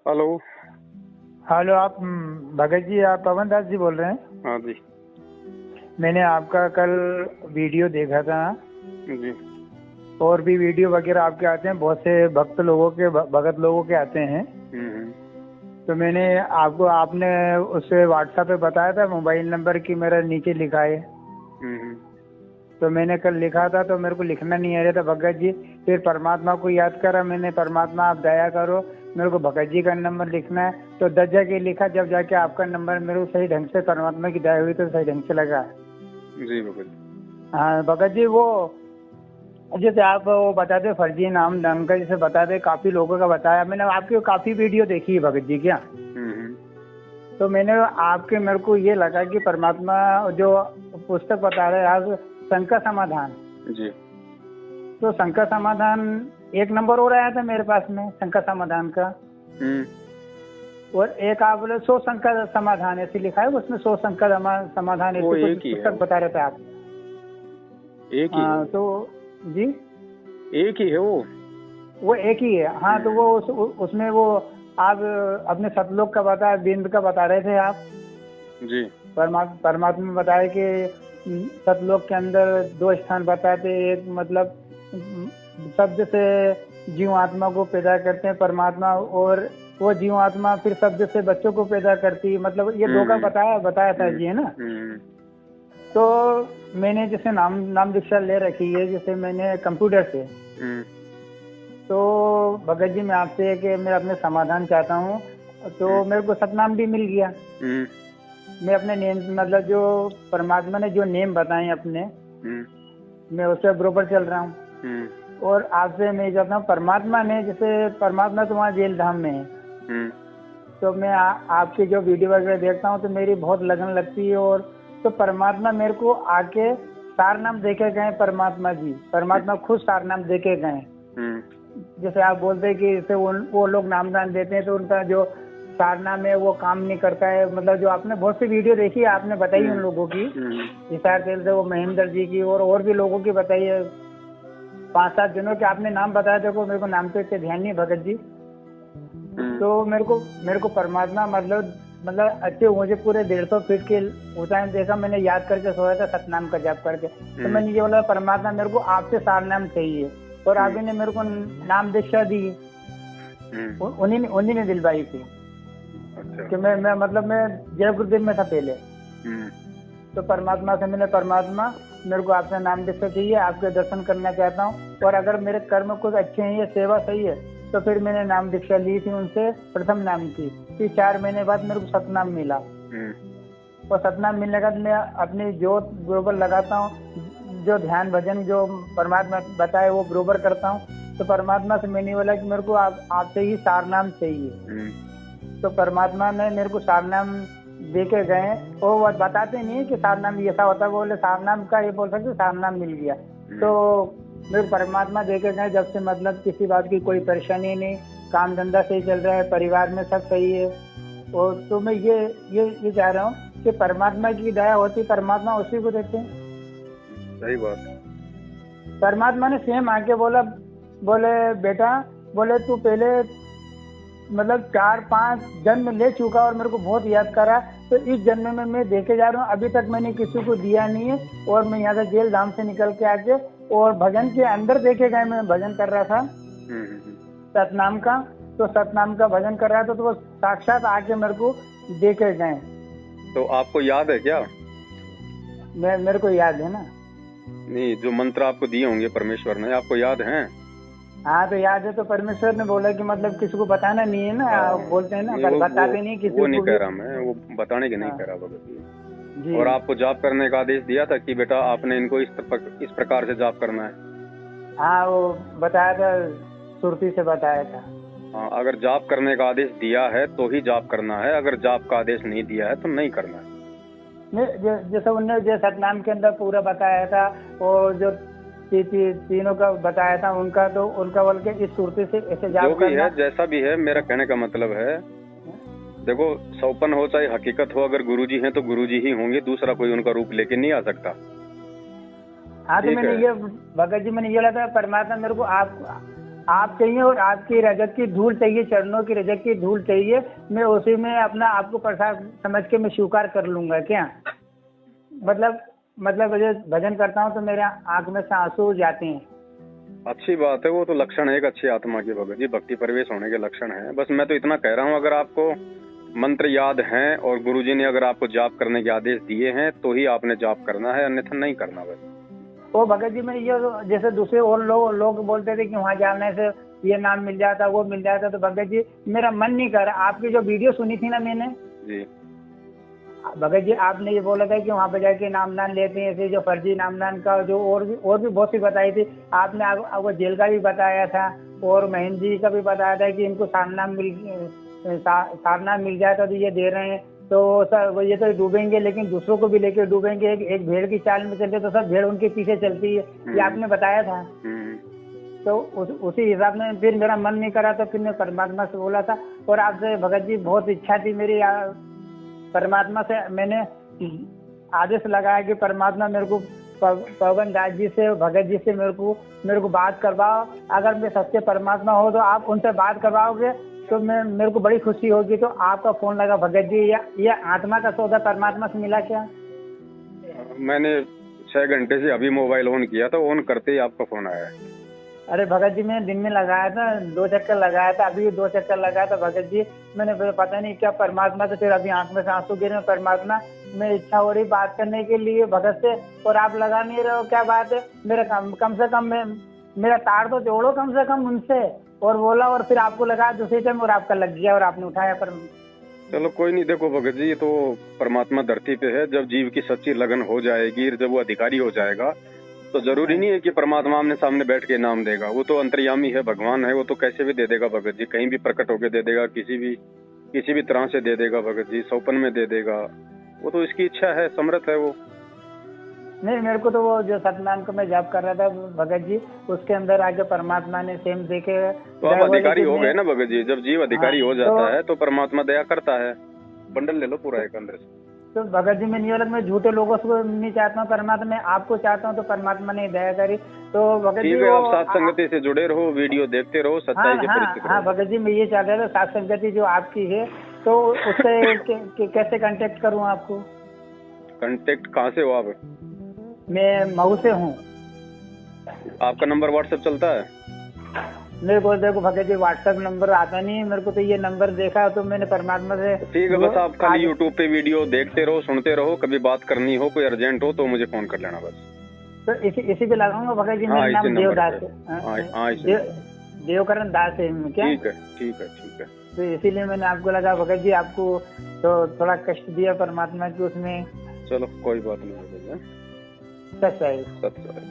Hello. Hello, आप भगत जी, आप पवन दास जी बोल रहे हैं? हाँ जी। मैंने आपका कल वीडियो देखा था जी। और भी वीडियो वगैरह आपके आते हैं, बहुत से भगत लोगों के आते हैं। तो मैंने आपने उससे व्हाट्सएप पे बताया था मोबाइल नंबर की मेरा नीचे लिखा है। तो मैंने कल लिखा था तो मेरे को लिखना नहीं आ रहा था भगत जी। फिर परमात्मा को याद करा मैंने, परमात्मा आप दया करो, मेरे को भगत जी का नंबर लिखना है। तो 10 जगह लिखा, जब जाके आपका नंबर मेरे को सही ढंग से परमात्मा की दया हुई तो सही ढंग से लगा। जी भगत। हाँ भगत जी, वो जैसे आप वो बताते फर्जी नाम ढंग का जैसे बताते, काफी लोगों का बताया मैंने, आपकी काफी वीडियो देखी है भगत जी क्या। तो मैंने आपके मेरे को ये लगा कि परमात्मा जो पुस्तक बता रहे आप, शंका समाधान जी, तो शंका समाधान 1 नंबर हो रहा था मेरे पास में शंका समाधान का। और एक आप बोले 100 शंका समाधान ऐसे लिखा है, उसमें 100 शंका समाधान ऐसे कुछ पुस्तक बता रहे थे आप। एक ही है तो जी, एक ही है वो एक ही है। हाँ, तो वो उसमें वो आप अपने सतलोक का बताया, बिंद का बता रहे थे आप जी। परमात्मा बताए कि सतलोक के अंदर 2 स्थान बताते, एक मतलब शब्द से जीव आत्मा को पैदा करते हैं परमात्मा, और वो जीव आत्मा फिर शब्द से बच्चों को पैदा करती है, मतलब ये 2 का बताया था जी, है ना। तो मैंने जैसे नाम दीक्षा ले रखी है, जैसे मैंने कंप्यूटर से। तो भगत जी मैं आपसे कि मैं अपने समाधान चाहता हूँ, तो मेरे को सतनाम भी मिल गया। मैं अपने नेम मतलब जो परमात्मा ने जो नेम बताए अपने, मैं उससे बरोबर चल रहा हूँ। और आपसे मैं चाहता हूँ, परमात्मा ने जैसे परमात्मा तो वहाँ जेल धाम में है, तो मैं आपके जो वीडियो वगैरह देखता हूँ तो मेरी बहुत लगन लगती है। और तो परमात्मा मेरे को आके सार नाम देके गए, परमात्मा जी, परमात्मा खुद सार नाम देके गए। जैसे आप बोलते हैं कि जैसे वो लोग नामदान देते हैं तो उनका जो सार नाम है वो काम नहीं करता है, मतलब जो आपने बहुत सी वीडियो देखी है, आपने बताई उन लोगों की, विशार तेल से वो महेंद्र जी की और भी लोगों की बताई है। 5-7 जनों के आपने नाम बताया, देखो मेरे को नाम पे इतने ध्यान नहीं भगत जी। तो मेरे को परमात्मा मतलब अच्छे मुझे पूरे 150 फीट के ऊंचाई देखा, मैंने याद करके सोया था सतनाम का जाप करके। तो मैंने ये बोला, परमात्मा मेरे को आपसे सार नाम चाहिए, और आप ही ने मेरे को नाम दीक्षा दी, उन्हीं ने दिलवाई थी। कि मैं जय गुरुदेव में था पहले। तो परमात्मा से मैंने, परमात्मा मेरे को आपसे नाम दीक्षा चाहिए, आपके दर्शन करना चाहता हूँ, और अगर मेरे कर्म कुछ अच्छे हैं, ये सेवा सही है, तो फिर मैंने नाम दीक्षा ली थी उनसे, प्रथम नाम की। फिर 4 महीने बाद मेरे को सतनाम मिला, और सतनाम मिलने के बाद मैं अपनी जोत बरोबर लगाता हूँ, जो ध्यान भजन जो परमात्मा बताए वो बरोबर करता हूँ। तो परमात्मा से मैंने बोला कि मेरे को आपसे ही सार नाम चाहिए। तो परमात्मा ने मेरे को सार नाम दे के गए, और वो बताते नहीं है कि सार नाम ऐसा होता है, बोले सार नाम का ये बोल सकते सार नाम मिल गया। तो मेरे परमात्मा दे के गए, जब से मतलब किसी बात की कोई परेशानी नहीं, काम धंधा सही चल रहा है, परिवार में सब सही है। और तो मैं ये चाह रहा हूँ कि परमात्मा की दया होती, परमात्मा उसी को देते हैं। सही बात। परमात्मा ने सेम आके बोले बेटा, बोले तू पहले मतलब 4-5 जन्म ले चुका और मेरे को बहुत याद करा, तो इस जन्म में मैं देखे जा रहा हूँ, अभी तक मैंने किसी को दिया नहीं है। और मैं यहाँ से जेल धाम से निकल के आके और भजन के अंदर देखे गए, मैं भजन कर रहा था सतनाम का, तो सतनाम का भजन कर रहा था, तो वो साक्षात आके मेरे को देखे गए। तो आपको याद है क्या? मेरे को याद है ना। नहीं, जो मंत्र आपको दिए होंगे परमेश्वर ने, आपको याद है? हाँ, तो याद है। तो परमेश्वर ने बोला कि मतलब किसी को बताना नहीं है ना, बोलते हैं ना, बताते नहीं किसी को। वो नहीं कह रहा मैं, वो बताने के नहीं कह रहा भगत जी। और आपको जाप करने का आदेश दिया था कि बेटा आपने इनको इस प्रकार से जाप करना है। हाँ, वो बताया था, सुरती से बताया था। हाँ, अगर जाप करने का आदेश दिया है तो ही जाप करना है, अगर जाप का आदेश नहीं दिया है तो नहीं करना है। जैसे उनने जो सतनाम के अंदर पूरा बताया था, और जो तीनों का बताया था उनका, तो उनका बोल के इस सूरती से ऐसे जाप जो भी है, जैसा भी है, मेरा कहने का मतलब है, देखो सौपन हो चाहे हकीकत हो, अगर गुरुजी हैं तो गुरुजी ही होंगे, दूसरा कोई उनका रूप लेके नहीं आ सकता। हाँ, तो मैंने ये भगत जी मैंने ये लगा, परमात्मा मेरे को आप चाहिए और आपकी रजत की धूल चाहिए, चरणों की रजत की धूल चाहिए, मैं उसी में अपना आपको प्रसाद समझ के मैं स्वीकार कर लूंगा क्या? मतलब मुझे भजन करता हूँ तो मेरे आंख में से आंसू जाते हैं। अच्छी बात है, वो तो लक्षण है एक अच्छी आत्मा की भगत जी, भक्ति प्रवेश होने के लक्षण है। बस मैं तो इतना कह रहा हूँ, अगर आपको मंत्र याद हैं और गुरुजी ने अगर आपको जाप करने के आदेश दिए हैं तो ही आपने जाप करना है, अन्यथा नहीं करना। बस वो भगत जी मैंने ये जैसे दूसरे और लोग बोलते थे कि वहाँ जाने से ये नाम मिल जाता, वो मिल जाता, तो भगत जी मेरा मन नहीं कर रहा। आपकी जो वीडियो सुनी थी ना मैंने जी भगत जी, आपने ये बोला था कि वहाँ पे जाके नामदान लेते हैं, ऐसे जो फर्जी नामदान का जो और भी बहुत सी बताई थी आपने। आपको जेल का भी बताया था और महेंद्र जी का भी बताया था कि इनको सारनाम मिल जाता तो ये दे रहे हैं, तो सर ये तो डूबेंगे लेकिन दूसरों को भी लेके डूबेंगे। एक भेड़ की चाल में चलते तो सब भेड़ उनके पीछे चलती है, ये आपने बताया था। तो उसी हिसाब में फिर मेरा मन नहीं करा, तो फिर मैं परमात्मा से बोला था। और आपसे भगत जी बहुत इच्छा थी मेरी, परमात्मा से मैंने आदेश लगाया कि परमात्मा मेरे को पवन दास जी से, भगत जी से मेरे को बात करवाओ। अगर मैं सच्चे परमात्मा हो तो आप उनसे बात करवाओगे तो मेरे को बड़ी खुशी होगी। तो आपका फोन लगा भगत जी, या आत्मा का सौदा परमात्मा से मिला क्या? मैंने 6 घंटे से अभी मोबाइल ऑन किया था, ऑन करते ही आपका फोन आया है। अरे भगत जी मैंने दिन में लगाया था, 2 चक्कर लगाया था, अभी 2 चक्कर लगाया था भगत जी। मैंने पता नहीं क्या परमात्मा से, फिर अभी आंख में से आंसू गिरे। परमात्मा मैं इच्छा हो रही बात करने के लिए भगत से, और आप लगा नहीं रहे हो, क्या बात है? मेरा कम से कम मेरा तार तो जोड़ो कम से कम उनसे। और बोला, और फिर आपको लगा दूसरी टाइम और आपका लग गया और आपने उठाया। पर चलो कोई नहीं, देखो भगत जी, ये तो परमात्मा धरती पे है। जब जीव की सच्ची लगन हो जाएगी, जब वो अधिकारी हो जाएगा, तो जरूरी नहीं है कि परमात्मा आमने सामने बैठ के नाम देगा। वो तो अंतर्यामी है, भगवान है, वो तो कैसे भी दे देगा भगत जी, कहीं भी प्रकट होके दे देगा, किसी भी तरह से दे देगा भगत जी, सौपन में दे देगा। वो तो इसकी इच्छा है, समर्थ है वो। नहीं, मेरे को तो वो जो सत्यनारायण को मैं जाप कर रहा था भगत जी, उसके अंदर आके परमात्मा ने सेम देखे। तो आप अधिकारी हो गए ना भगत जी। जब जीव अधिकारी हो जाता है तो परमात्मा दया करता है। बंडल ले लो पूरा एक अंदर से। तो भगत जी मैं नहीं अलग, मैं झूठे लोगों को नहीं चाहता हूँ परमात्मा, मैं आपको चाहता हूँ, तो परमात्मा ने दया करी। तो भगत जी आप साथ संगति से जुड़े रहो, वीडियो देखते रहो, सच्चाई के परिचित रहो। हाँ भगत जी मैं ये चाहता था, साथ संगति जो आपकी है, तो उससे कैसे कांटेक्ट करूँ आपको? कांटेक्ट कहाँ से हो आप? मैं मऊ से हूँ। आपका नंबर व्हाट्सएप चलता है? मेरे को देखो भगत जी व्हाट्सएप नंबर आता नहीं है मेरे को, तो ये नंबर देखा तो मैंने परमात्मा से। ठीक है, बस आप खाली यूट्यूब पे वीडियो देखते रहो, सुनते रहो, कभी बात करनी हो, कोई अर्जेंट हो तो मुझे फोन कर लेना बस। तो इसी पे लगाऊंगा भगत जी। मेरा नाम देवदास है, देवकरण दास है क्या? ठीक है। तो इसीलिए मैंने आपको लगा भगत जी, आपको तो थोड़ा कष्ट दिया परमात्मा की उसमें। चलो कोई बात नहीं, सच है। सच है।